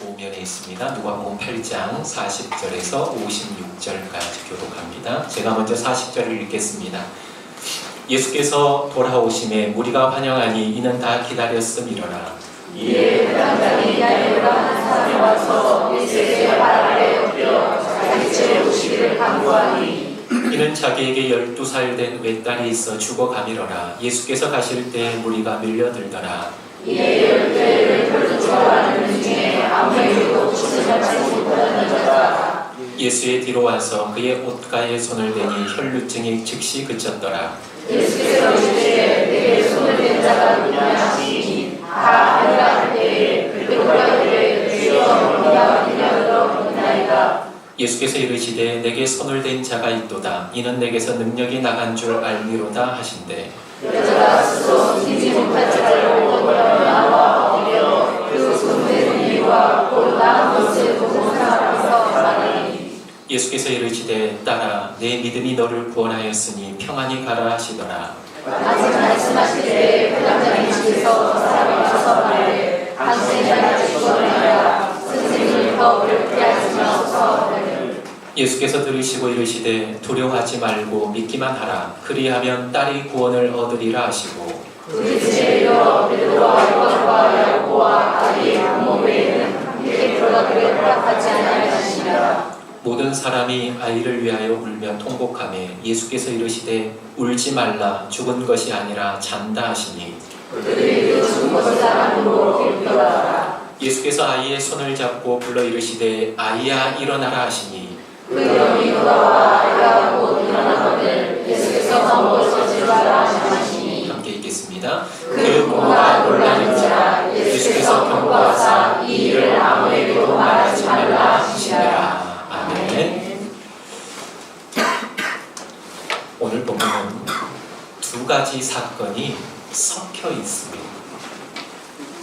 5면에 있습니다. 누가복음 8장 40절에서 56절까지 교독합니다. 제가 먼저 40절을 읽겠습니다. 예수께서 돌아오심에 무리가 환영하니 이는 다 기다렸음이로라. 이에 그 당장에 야이로라 한 사람이 와서 예수의 발 아래 엎드려 자기 집에 오시기를 간구하니 이는 자기에게 12살 된 외딸이 있어 죽어가미로라. 예수께서 가실 때 무리가 밀려들더라. 이에 열대를 별로 좋아하는 중에 아무에게도 옷을 받지 못하는 자가 예수의 뒤로 와서 그의 옷가에 손을 대니 혈루증이 즉시 그쳤더라. 예수께서 이르시되 내게 손을 댄 자가 누구냐 하시니 다 아니라 할 때에 베드로가 이르되 주여 우리가 그녀로 보나이다. 예수께서 이르시되 내게 손을 댄 자가 있도다. 이는 내게서 능력이 나간 줄 알미로다 하신대. 여자가 스스로 숨기지 못할 자로 나와 엎드려 그 손대는 이와 곧 나은 것을 보고 사람에서 말하니 예수께서 이르시되 딸아 내 믿음이 너를 구원하였으니 평안히 가라 하시더라. 아직 말씀하실 때 그 남자의 집에서 사람이 와서 말해 당신의 아들이 죽었나이다. 선생님을 더 어렵게 하지 마소서. 예수께서 들으시고 이르시되 두려워하지 말고 믿기만 하라. 그리하면 딸이 구원을 얻으리라 하시고 우리 집에 이어 베드로와 요한과 야고보와 아비의 부모 외에는 함께 들어가기를 허락하지 아니하시니라. 모든 사람이 아이를 위하여 울며 통곡하며 예수께서 이르시되 울지 말라. 죽은 것이 아니라 잔다 하시니 그들이 그 죽은 것을 사람으로 일컬어라. 예수께서 아이의 손을 잡고 불러 이르시되 아이야 일어나라 하시니 그 영이 돌아와 아이가 곧 일어나거늘 예수께서 아무것을 지으라 하시니 함께 읽겠습니다. 그 부모가 놀라는지라 예수께서 경고하사 이 일을 아무에게도 말하지 말라 하시니라. 아멘. 오늘 본문은 두 가지 사건이 섞여 있습니다.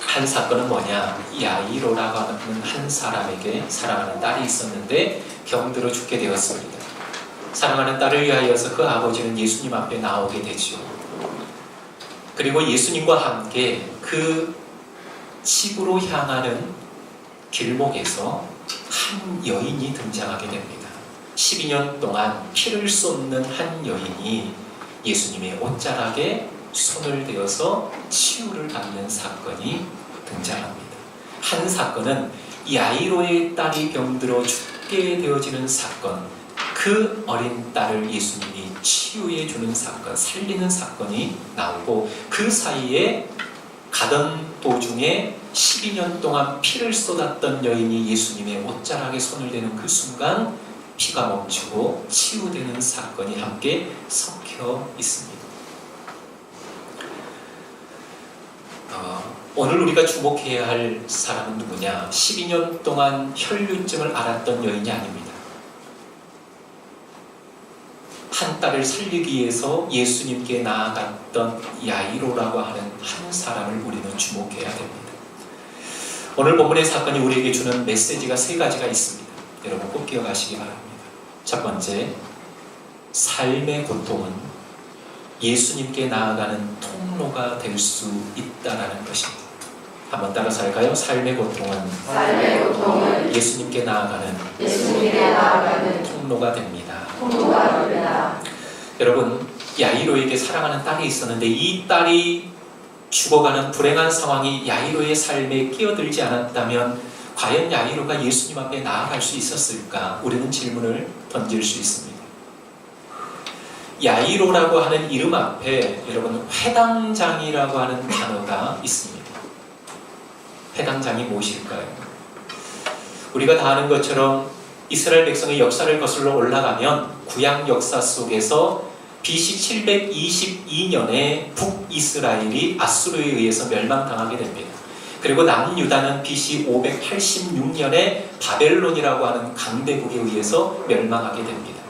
한 사건은 뭐냐? 야이로라고 하는 한 사람에게 사랑하는 딸이 있었는데 병들어 죽게 되었습니다. 사랑하는 딸을 위하여서 그 아버지는 예수님 앞에 나오게 되죠. 그리고 예수님과 함께 그 집으로 향하는 길목에서 한 여인이 등장하게 됩니다. 12년 동안 피를 쏟는 한 여인이 예수님의 옷자락에 손을 대어서 치유를 받는 사건이 등장합니다. 한 사건은 야이로의 딸이 병들어 죽게 되어지는 사건, 그 어린 딸을 예수님이 치유해 주는 사건, 살리는 사건이 나오고 그 사이에 가던 도중에 12년 동안 피를 쏟았던 여인이 예수님의 옷자락에 손을 대는 그 순간 피가 멈추고 치유되는 사건이 함께 섞여 있습니다. 오늘 우리가 주목해야 할 사람은 누구냐? 12년 동안 혈류증을 앓았던 여인이 아닙니다. 한 딸을 살리기 위해서 예수님께 나아갔던 야이로라고 하는 한 사람을 우리는 주목해야 됩니다. 오늘 본문의 사건이 우리에게 주는 메시지가 세 가지가 있습니다. 여러분 꼭 기억하시기 바랍니다. 첫 번째, 삶의 고통은 예수님께 나아가는 통로가 될 수 있다는 것입니다. 한번 따라서 할까요? 삶의 고통은 예수님께 나아가는 통로가 됩니다. 여러분, 야이로에게 사랑하는 딸이 있었는데 이 딸이 죽어가는 불행한 상황이 야이로의 삶에 끼어들지 않았다면 과연 야이로가 예수님 앞에 나아갈 수 있었을까? 우리는 질문을 던질 수 있습니다. 야이로라고 하는 이름 앞에 여러분 회당장이라고 하는 단어가 있습니다. 회당장이 무엇일까요? 우리가 다 아는 것처럼 이스라엘 백성의 역사를 거슬러 올라가면 구약 역사 속에서 BC 722년에 북이스라엘이 아수르에 의해서 멸망당하게 됩니다. 그리고 남유다는 BC 586년에 바벨론이라고 하는 강대국에 의해서 멸망하게 됩니다.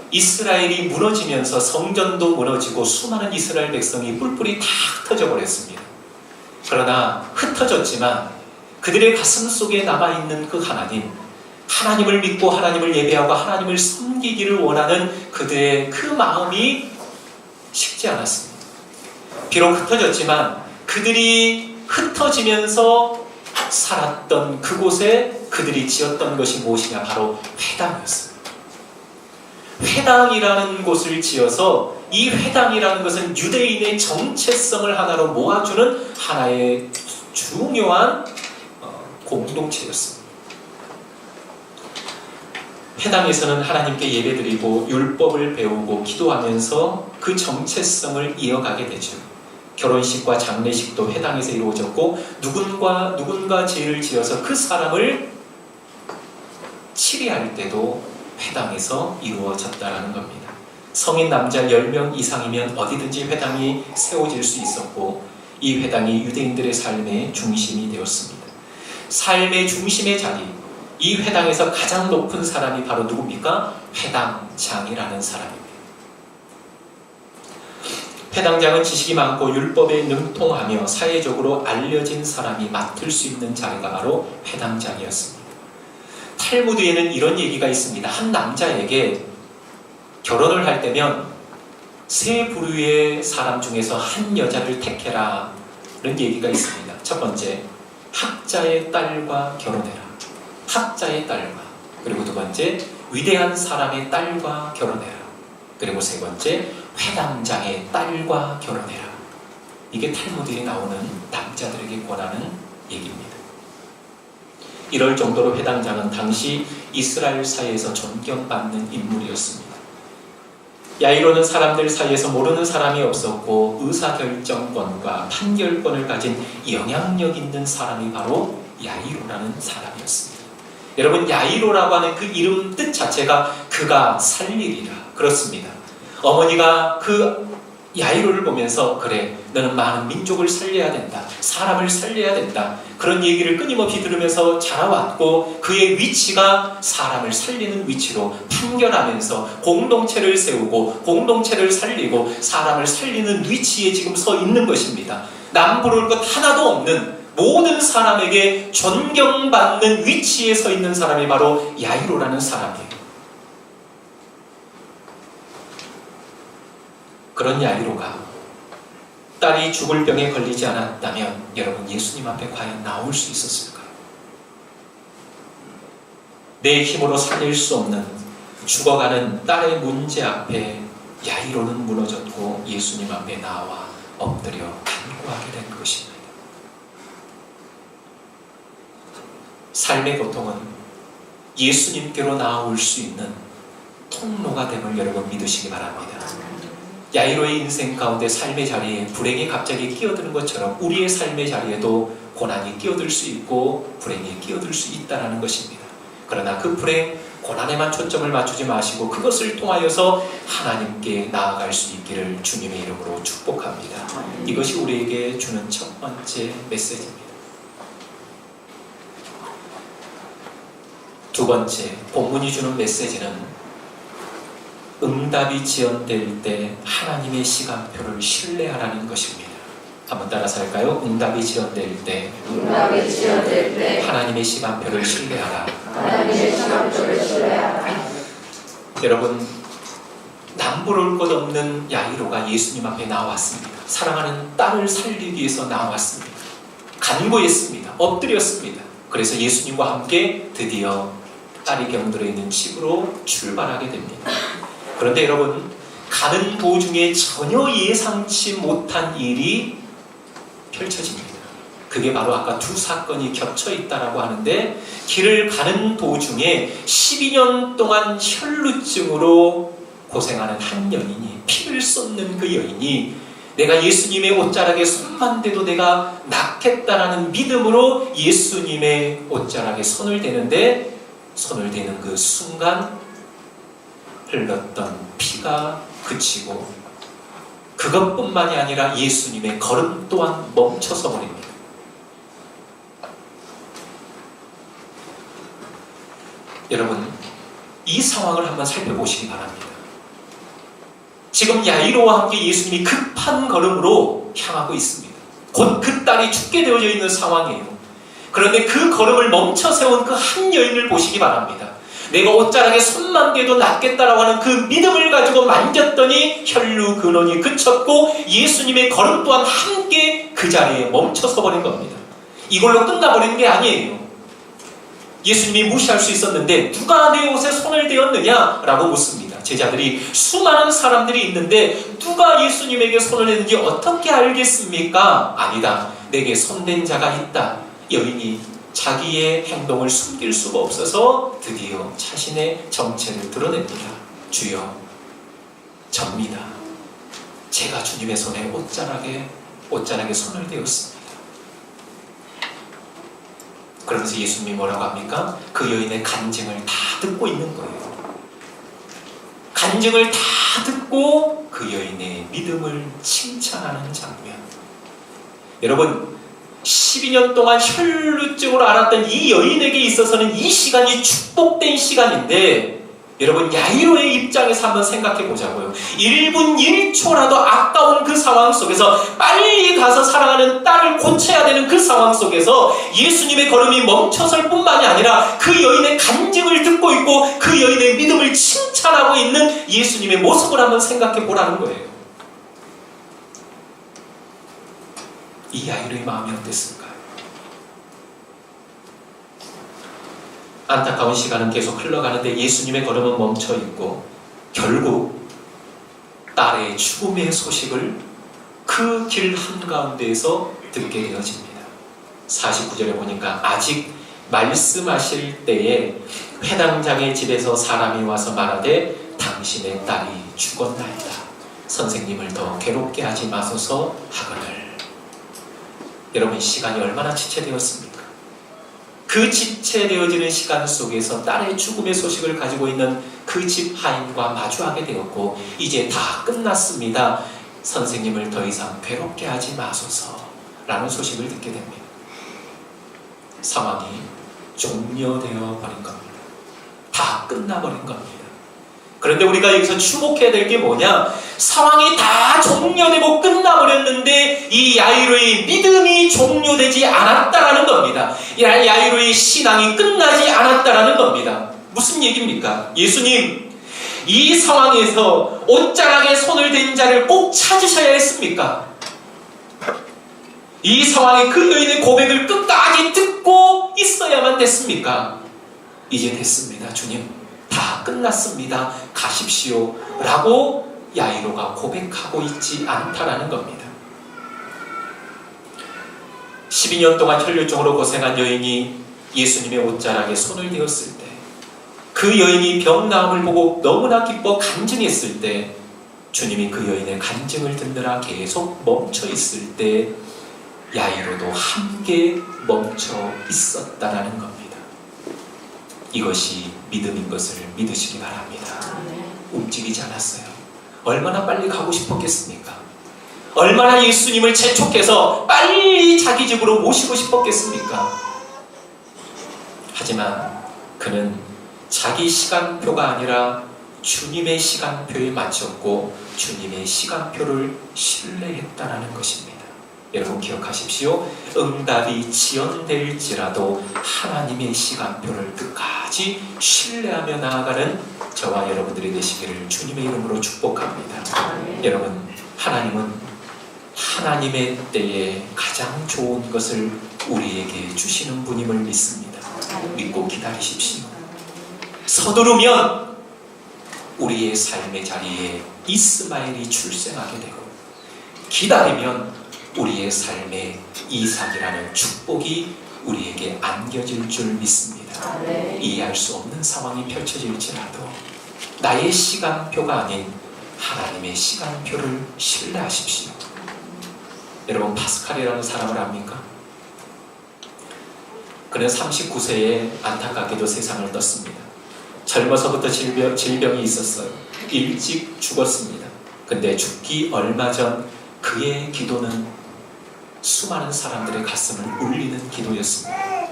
이스라엘이 무너지면서 성전도 무너지고 수많은 이스라엘 백성이 뿔뿔이 다 흩어져 버렸습니다. 그러나 흩어졌지만 그들의 가슴 속에 남아있는 그 하나님을 믿고 하나님을 예배하고 하나님을 섬기기를 원하는 그들의 그 마음이 식지 않았습니다. 비록 흩어졌지만 그들이 흩어지면서 살았던 그곳에 그들이 지었던 것이 무엇이냐? 바로 회당이었습니다. 회당이라는 곳을 지어서 이 회당이라는 것은 유대인의 정체성을 하나로 모아주는 하나의 중요한 공동체였습니다. 회당에서는 하나님께 예배드리고 율법을 배우고 기도하면서 그 정체성을 이어가게 되죠. 결혼식과 장례식도 회당에서 이루어졌고 누군가 죄를 지어서 그 사람을 치리할 때도 회당에서 이루어졌다는 겁니다. 성인 남자 10명 이상이면 어디든지 회당이 세워질 수 있었고 이 회당이 유대인들의 삶의 중심이 되었습니다. 삶의 중심의 자리, 이 회당에서 가장 높은 사람이 바로 누굽니까? 회당장이라는 사람입니다. 회당장은 지식이 많고 율법에 능통하며 사회적으로 알려진 사람이 맡을 수 있는 자리가 바로 회당장이었습니다. 탈무드에는 이런 얘기가 있습니다. 한 남자에게 결혼을 할 때면 세 부류의 사람 중에서 한 여자를 택해라 라는 얘기가 있습니다. 첫 번째, 학자의 딸과 결혼해라. 학자의 딸과. 그리고 두 번째, 위대한 사람의 딸과 결혼해라. 그리고 세 번째, 회당장의 딸과 결혼해라. 이게 탈무드에 나오는 남자들에게 권하는 얘기입니다. 이럴 정도로 회당장은 당시 이스라엘 사회에서 존경받는 인물이었습니다. 야이로는 사람들 사이에서 모르는 사람이 없었고 의사결정권과 판결권을 가진 영향력 있는 사람이 바로 야이로라는 사람이었습니다. 여러분, 야이로라고 하는 그 이름 뜻 자체가 그가 살리리라. 그렇습니다. 어머니가 그 야이로를 보면서 그래, 너는 많은 민족을 살려야 된다. 사람을 살려야 된다. 그런 얘기를 끊임없이 들으면서 자라왔고 그의 위치가 사람을 살리는 위치로 판결하면서 공동체를 세우고 공동체를 살리고 사람을 살리는 위치에 지금 서 있는 것입니다. 남부러울 것 하나도 없는 모든 사람에게 존경받는 위치에 서 있는 사람이 바로 야이로라는 사람이에요. 그런 야이로가 딸이 죽을 병에 걸리지 않았다면 여러분, 예수님 앞에 과연 나올 수 있었을까요? 내 힘으로 살릴 수 없는 죽어가는 딸의 문제 앞에 야이로는 무너졌고 예수님 앞에 나와 엎드려 간구하게 된 것입니다. 삶의 고통은 예수님께로 나아올 수 있는 통로가 됨을 여러분 믿으시기 바랍니다. 야이로의 인생 가운데 삶의 자리에 불행이 갑자기 끼어드는 것처럼 우리의 삶의 자리에도 고난이 끼어들 수 있고 불행이 끼어들 수 있다는 것입니다. 그러나 그 불행, 고난에만 초점을 맞추지 마시고 그것을 통하여서 하나님께 나아갈 수 있기를 주님의 이름으로 축복합니다. 이것이 우리에게 주는 첫 번째 메시지입니다. 두 번째, 본문이 주는 메시지는 응답이 지연될 때 하나님의 시간표를 신뢰하라는 것입니다. 한번 따라서 할까요? 응답이 지연될 때 하나님의 시간표를 신뢰하라. 여러분, 남부러울 것 없는 야이로가 예수님 앞에 나왔습니다. 사랑하는 딸을 살리기 위해서 나왔습니다. 간구했습니다. 엎드렸습니다. 그래서 예수님과 함께 드디어 딸이 병들어 있는 집으로 출발하게 됩니다. 그런데 여러분, 가는 도중에 전혀 예상치 못한 일이 펼쳐집니다. 그게 바로 아까 두 사건이 겹쳐 있다라고 하는데, 길을 가는 도중에 12년 동안 혈루증으로 고생하는 한 여인이, 피를 쏟는 그 여인이 내가 예수님의 옷자락에 손만 대도 내가 낫겠다라는 믿음으로 예수님의 옷자락에 손을 대는데, 손을 대는 그 순간 흘렀던 피가 그치고 그것뿐만이 아니라 예수님의 걸음 또한 멈춰서 버립니다. 여러분, 이 상황을 한번 살펴보시기 바랍니다. 지금 야이로와 함께 예수님이 급한 걸음으로 향하고 있습니다. 곧 그 딸이 죽게 되어져 있는 상황이에요. 그런데 그 걸음을 멈춰 세운 그 한 여인을 보시기 바랍니다. 내가 옷자락에 손만 대도 낫겠다라고 하는 그 믿음을 가지고 만졌더니 혈루 근원이 그쳤고 예수님의 걸음 또한 함께 그 자리에 멈춰서 버린 겁니다. 이걸로 끝나버리는 게 아니에요. 예수님이 무시할 수 있었는데 누가 내 옷에 손을 대었느냐? 라고 묻습니다. 제자들이 수많은 사람들이 있는데 누가 예수님에게 손을 대는지 어떻게 알겠습니까? 아니다. 내게 손댄 자가 있다. 여인이 자기의 행동을 숨길 수가 없어서 드디어 자신의 정체를 드러냅니다. 주여, 접니다. 제가 주님의 손에 옷자락에 손을 대었습니다. 그러면서 예수님이 뭐라고 합니까? 그 여인의 간증을 다 듣고 있는 거예요. 간증을 다 듣고 그 여인의 믿음을 칭찬하는 장면. 여러분, 12년 동안 혈루증으로 앓았던 이 여인에게 있어서는 이 시간이 축복된 시간인데, 여러분, 야이로의 입장에서 한번 생각해 보자고요. 1분 1초라도 아까운 그 상황 속에서 빨리 가서 사랑하는 딸을 고쳐야 되는 그 상황 속에서 예수님의 걸음이 멈춰설 뿐만이 아니라 그 여인의 간증을 듣고 있고 그 여인의 믿음을 칭찬하고 있는 예수님의 모습을 한번 생각해 보라는 거예요. 이 야이로의 마음이 어땠을까요? 안타까운 시간은 계속 흘러가는데 예수님의 걸음은 멈춰 있고 결국 딸의 죽음의 소식을 그 길 한가운데에서 듣게 되어집니다. 49절에 보니까 아직 말씀하실 때에 회당장의 집에서 사람이 와서 말하되 당신의 딸이 죽었나이다. 선생님을 더 괴롭게 하지 마소서 하거늘. 여러분, 시간이 얼마나 지체되었습니까? 그 지체되어지는 시간 속에서 딸의 죽음의 소식을 가지고 있는 그 집 하인과 마주하게 되었고 이제 다 끝났습니다. 선생님을 더 이상 괴롭게 하지 마소서 라는 소식을 듣게 됩니다. 상황이 종료되어 버린 겁니다. 다 끝나버린 겁니다. 그런데 우리가 여기서 주목해야 될 게 뭐냐? 상황이 다 종료되고 끝나버렸는데 이 야이로의 믿음이 종료되지 않았다라는 겁니다. 야이로의 신앙이 끝나지 않았다라는 겁니다. 무슨 얘기입니까? 예수님, 이 상황에서 옷자락에 손을 댄 자를 꼭 찾으셔야 했습니까? 이 상황에 그 여인의 고백을 끝까지 듣고 있어야만 됐습니까? 이제 됐습니다. 주님, 다 끝났습니다. 가십시오. 라고 야이로가 고백하고 있지 않다라는 겁니다. 12년 동안 혈류증으로 고생한 여인이 예수님의 옷자락에 손을 대었을 때, 그 여인이 병 나음을 보고 너무나 기뻐 간증했을 때, 주님이 그 여인의 간증을 듣느라 계속 멈춰 있을 때 야이로도 함께 멈춰 있었다라는 겁니다. 이것이 믿음인 것을 믿으시기 바랍니다. 움직이지 않았어요. 얼마나 빨리 가고 싶었겠습니까? 얼마나 예수님을 재촉해서 빨리 자기 집으로 모시고 싶었겠습니까? 하지만 그는 자기 시간표가 아니라 주님의 시간표에 맞췄고 주님의 시간표를 신뢰했다는 것입니다. 여러분 기억하십시오. 응답이 지연될지라도 하나님의 시간표를 끝까지 신뢰하며 나아가는 저와 여러분들이 되시기를 주님의 이름으로 축복합니다. 여러분, 하나님은 하나님의 때에 가장 좋은 것을 우리에게 주시는 분임을 믿습니다. 믿고 기다리십시오. 서두르면 우리의 삶의 자리에 이스마엘이 출생하게 되고, 기다리면 우리의 삶에 이삭이라는 축복이 우리에게 안겨질 줄 믿습니다. 이해할 수 없는 상황이 펼쳐질지라도 나의 시간표가 아닌 하나님의 시간표를 신뢰하십시오. 여러분, 파스칼이라는 사람을 압니까? 그는 39세에 안타깝게도 세상을 떴습니다. 젊어서부터 질병이 있었어요. 일찍 죽었습니다. 근데 죽기 얼마 전 그의 기도는 수많은 사람들의 가슴을 울리는 기도였습니다.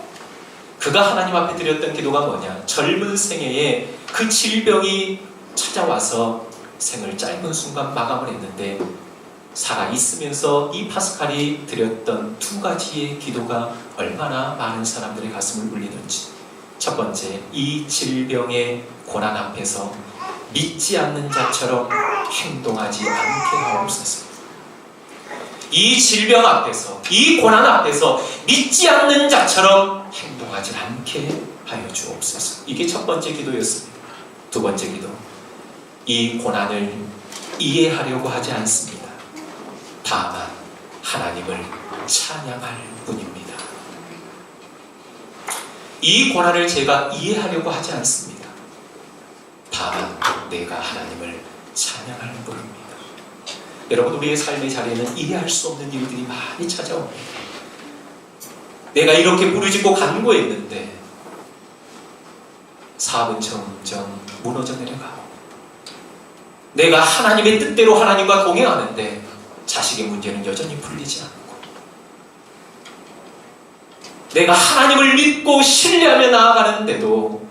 그가 하나님 앞에 드렸던 기도가 뭐냐? 젊은 생애에 그 질병이 찾아와서 생을 짧은 순간 마감을 했는데, 살아있으면서 이 파스칼이 드렸던 두 가지의 기도가 얼마나 많은 사람들의 가슴을 울리는지. 첫 번째, 이 질병의 고난 앞에서 믿지 않는 자처럼 행동하지 않게 하옵소서. 이 질병 앞에서, 이 고난 앞에서 믿지 않는 자처럼 행동하지 않게 하여 주옵소서. 이게 첫 번째 기도였습니다. 두 번째 기도, 이 고난을 이해하려고 하지 않습니다. 다만 하나님을 찬양할 뿐입니다. 이 고난을 제가 이해하려고 하지 않습니다. 다만 내가 하나님을 찬양할 뿐입니다. 여러분, 우리의 삶의 자리에는 이해할 수 없는 일들이 많이 찾아옵니다. 내가 이렇게 부르짖고 간구했는데 사업은 점점 무너져 내려가고, 내가 하나님의 뜻대로 하나님과 동행하는데 자식의 문제는 여전히 풀리지 않고, 내가 하나님을 믿고 신뢰하며 나아가는데도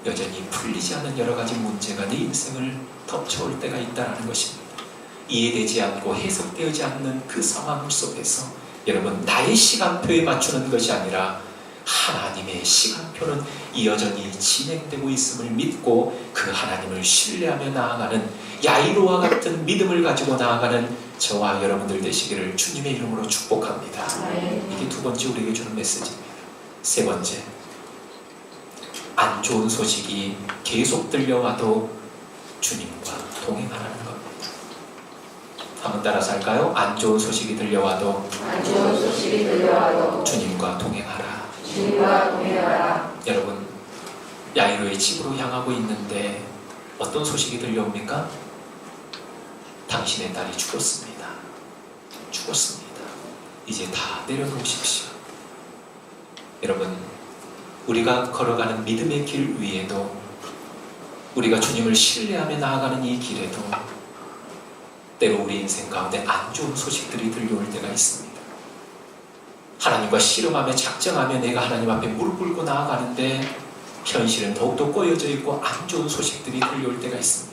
여전히 풀리지 않는 여러 가지 문제가 내 인생을 덮쳐올 때가 있다는 것입니다. 이해되지 않고 해석되지 않는 그 상황 속에서 여러분, 나의 시간표에 맞추는 것이 아니라 하나님의 시간표는 여전히 진행되고 있음을 믿고 그 하나님을 신뢰하며 나아가는 야이로와 같은 믿음을 가지고 나아가는 저와 여러분들 되시기를 주님의 이름으로 축복합니다. 이게 두 번째 우리에게 주는 메시지입니다. 세 번째, 안 좋은 소식이 계속 들려와도 주님과 동행하라는 겁니다. 한번 따라서 할까요? 안 좋은 소식이 들려와도 주님과 동행하라. 여러분, 야이로의 집으로 향하고 있는데 어떤 소식이 들려옵니까? 당신의 딸이 죽었습니다. 이제 다 내려놓으십시오. 여러분, 우리가 걸어가는 믿음의 길 위에도, 우리가 주님을 신뢰하며 나아가는 이 길에도 때로 우리 인생 가운데 안 좋은 소식들이 들려올 때가 있습니다. 하나님과 씨름하며 작정하며 내가 하나님 앞에 무릎 꿇고 나아가는데 현실은 더욱더 꼬여져 있고 안 좋은 소식들이 들려올 때가 있습니다.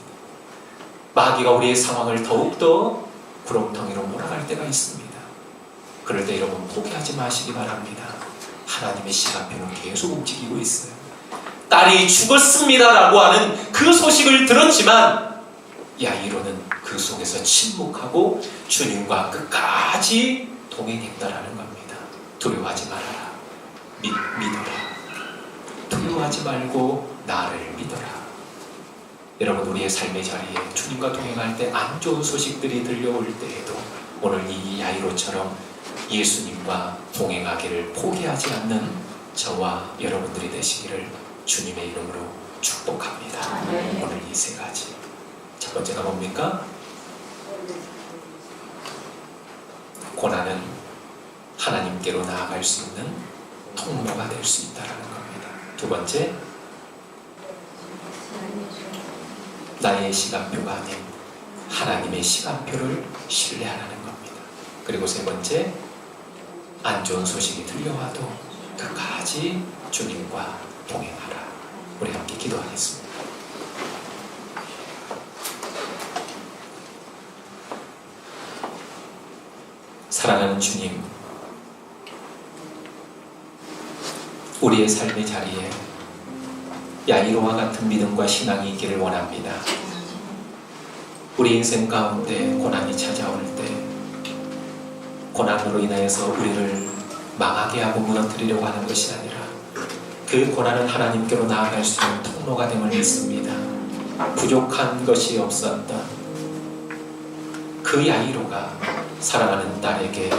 마귀가 우리의 상황을 더욱더 구렁텅이로 몰아갈 때가 있습니다. 그럴 때 여러분, 포기하지 마시기 바랍니다. 하나님의 시간표는 계속 움직이고 있어요. 딸이 죽었습니다라고 하는 그 소식을 들었지만 야이로는 그 속에서 침묵하고 주님과 끝까지 동행했다라는 겁니다. 두려워하지 말아라. 믿어라. 두려워하지 말고 나를 믿어라. 여러분, 우리의 삶의 자리에 주님과 동행할 때 안 좋은 소식들이 들려올 때에도 오늘 이 야이로처럼 예수님과 동행하기를 포기하지 않는 저와 여러분들이 되시기를 주님의 이름으로 축복합니다. 오늘 이 세 가지. 첫 번째가 뭡니까? 고난은 하나님께로 나아갈 수 있는 통로가 될 수 있다는 겁니다. 두 번째, 나의 시간표가 아닌 하나님의 시간표를 신뢰하라는 겁니다. 그리고 세 번째, 안 좋은 소식이 들려와도 끝까지 주님과 동행하라. 우리 함께 기도하겠습니다. 사랑하는 주님, 우리의 삶의 자리에 야이로와 같은 믿음과 신앙이 있기를 원합니다. 우리 인생 가운데 고난이 찾아올 때 고난으로 인하여서 우리를 망하게 하고 무너뜨리려고 하는 것이 아니라 그 고난은 하나님께로 나아갈 수 있는 통로가 됨을 믿습니다. 부족한 것이 없었던 그 야이로가 사랑하는 딸에게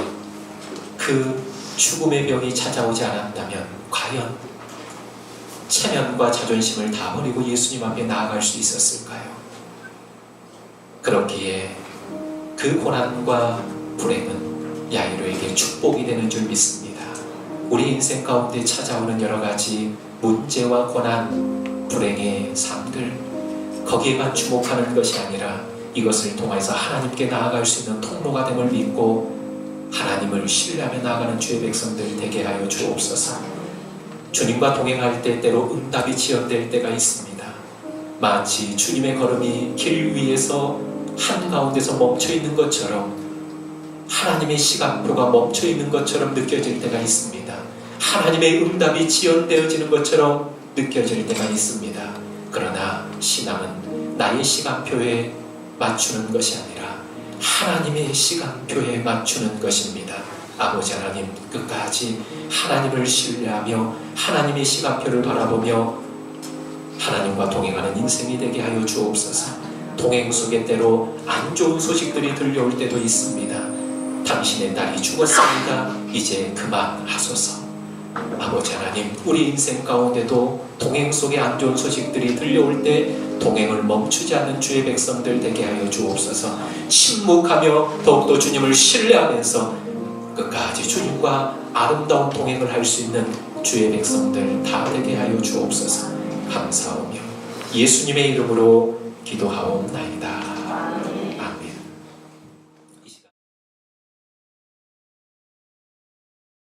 그 죽음의 병이 찾아오지 않았다면 과연 체면과 자존심을 다 버리고 예수님 앞에 나아갈 수 있었을까요? 그렇기에 그 고난과 불행은 야이로에게 축복이 되는 줄 믿습니다. 우리 인생 가운데 찾아오는 여러 가지 문제와 고난, 불행의 삶들, 거기에만 주목하는 것이 아니라 이것을 통해서 하나님께 나아갈 수 있는 통로가 됨을 믿고 하나님을 신뢰하며 나아가는 주의 백성들 되게 하여 주옵소서. 주님과 동행할 때 때로 응답이 지연될 때가 있습니다. 마치 주님의 걸음이 길 위에서 한가운데서 멈춰있는 것처럼, 하나님의 시간표가 멈춰있는 것처럼 느껴질 때가 있습니다. 하나님의 응답이 지연되어지는 것처럼 느껴질 때가 있습니다. 그러나 신앙은 나의 시간표에 맞추는 것이 아니라 하나님의 시간표에 맞추는 것입니다. 아버지 하나님, 끝까지 하나님을 신뢰하며 하나님의 시간표를 바라보며 하나님과 동행하는 인생이 되게 하여 주옵소서. 동행 속에 때로 안 좋은 소식들이 들려올 때도 있습니다. 당신의 딸이 죽었습니다. 이제 그만하소서. 아버지 하나님, 우리 인생 가운데도 동행 속에 안 좋은 소식들이 들려올 때 동행을 멈추지 않는 주의 백성들 되게 하여 주옵소서. 침묵하며 더욱더 주님을 신뢰하면서 끝까지 주님과 아름다운 동행을 할 수 있는 주의 백성들 다 되게 하여 주옵소서. 감사하며 예수님의 이름으로 기도하옵나이다.